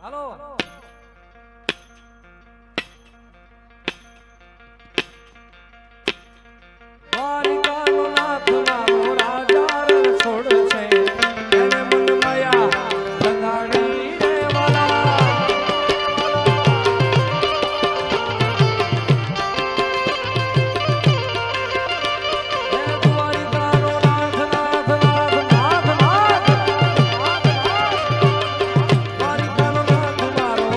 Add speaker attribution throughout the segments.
Speaker 1: હાલો દ્વારિકાનો નાથ મારો રાજા રણ છોડશે એને મન માયા લગાડી રે વાલા હે દ્વારિકાનો નાથ નાથ નાથ નાથ નાથ દ્વારિકાનો નાથ મારો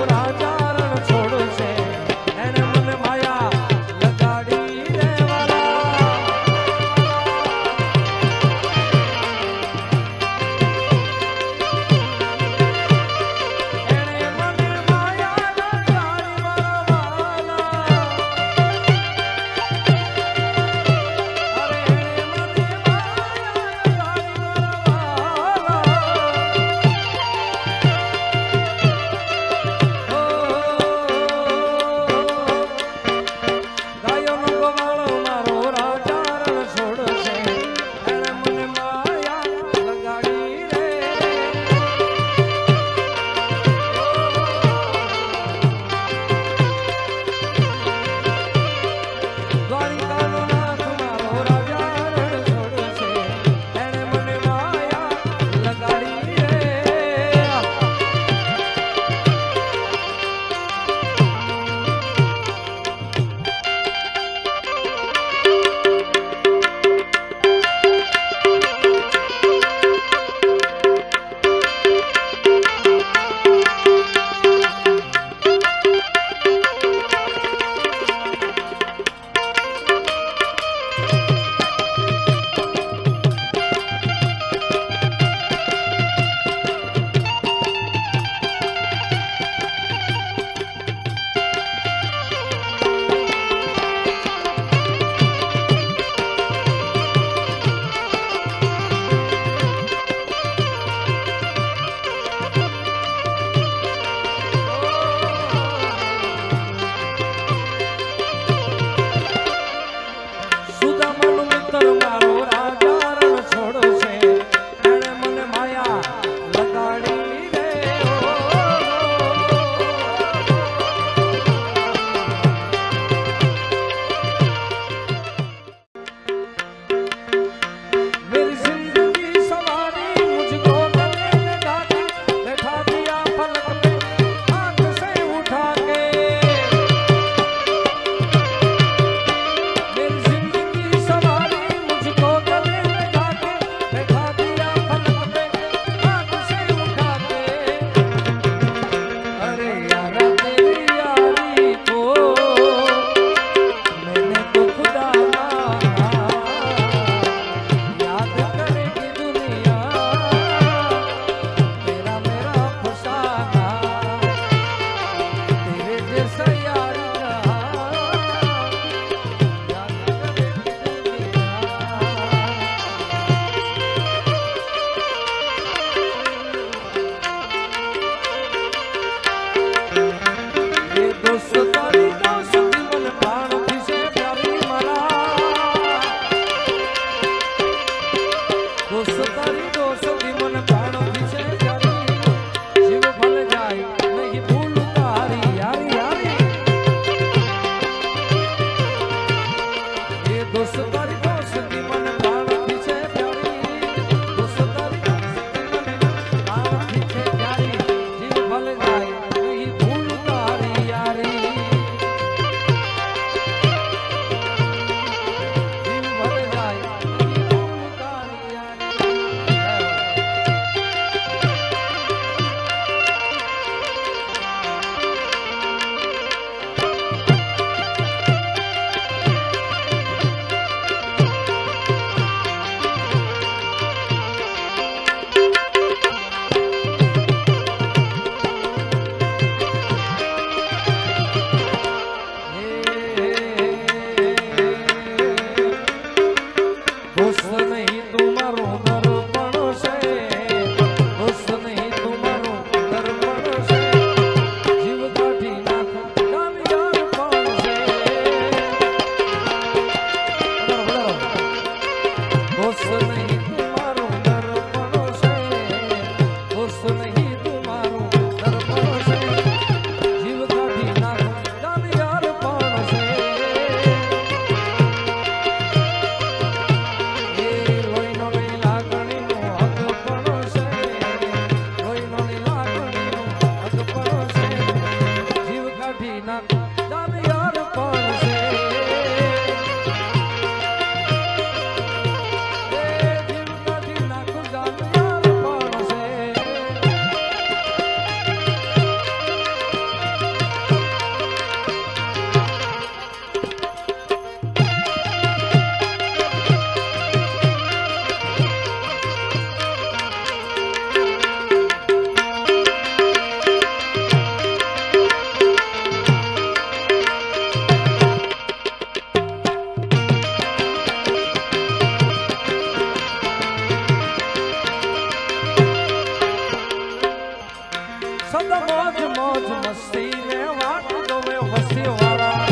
Speaker 1: સદા મોજ મોજ મસ્તી ને વાત જોવે વસ્તી વાળા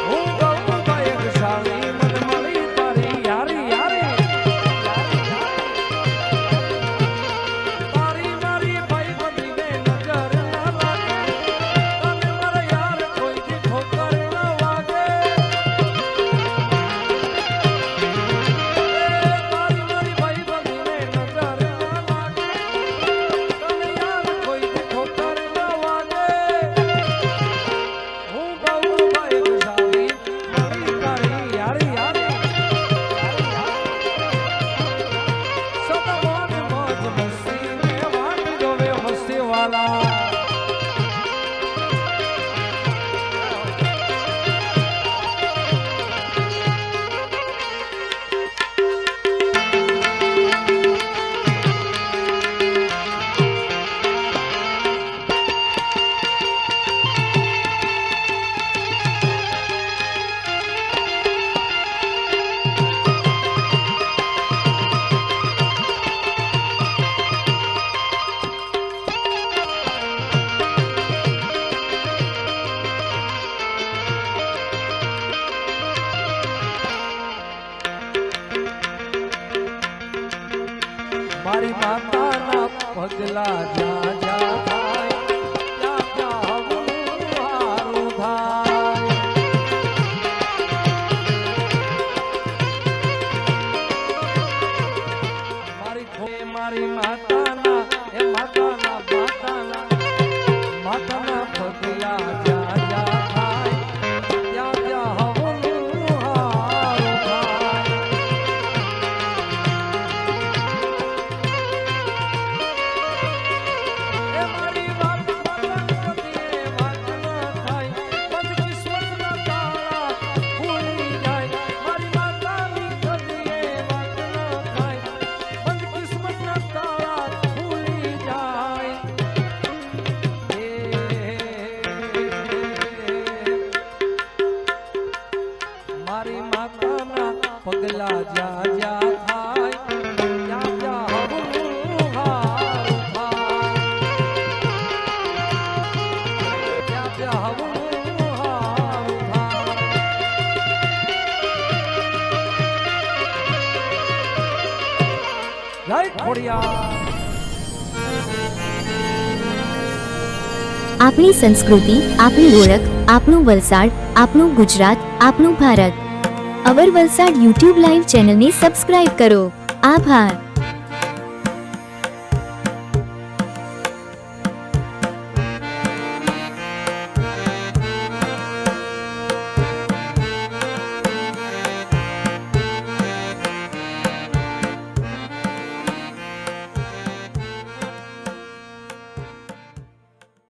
Speaker 1: હું ગૌ ગાયક શાળી મન મળી તારી યારી યારી તારી મારી ભાઈ બંધીને નજર ના લાગે તને મારા યાર કોઈથી ઠોકર ના વાગે તારી મારી ભાઈ બંધીને નજર ના લાગે તને યાર કોઈથી ઠોકર ના વાગે હું ગૌ ગાયક શાળી મળી તારી યારી યારી સદા મોજ મોજ મસ્તી ને વાત જોવે મસ્તી વાલા મારી માતાના પગલા જ્યાં જ્યાં થાય ત્યાં ત્યાં હવનું હારું થાય મારી માતાના એ માતાના પગલા જ્યાં જ્યાં થાય ત્યાં ત્યાં હવનું હારું થાય એ મારી વાત માતાની વાત ના થાય બદકિસ્મતના તાળા ખુલી જાય મારી માતાની કદીએ વાત ના થાય બદકિસ્મતના તાળા ખુલી જાય મારી માતાના પગલા જ્યાં જ્યાં થાય ત્યાં ત્યાં હવનું હારું થાય ત્યાં ત્યાં હવનું હારું થાય જય ખોડિયાર
Speaker 2: આપણી સંસ્કૃતિ, આપણી ઓળખ, આપણું વલસાડ, આપણું ગુજરાત, આપણું ભારત. અવર વલસાડ યુટ્યુબ લાઈવ ચેનલને સબસ્ક્રાઇબ કરો. આભાર.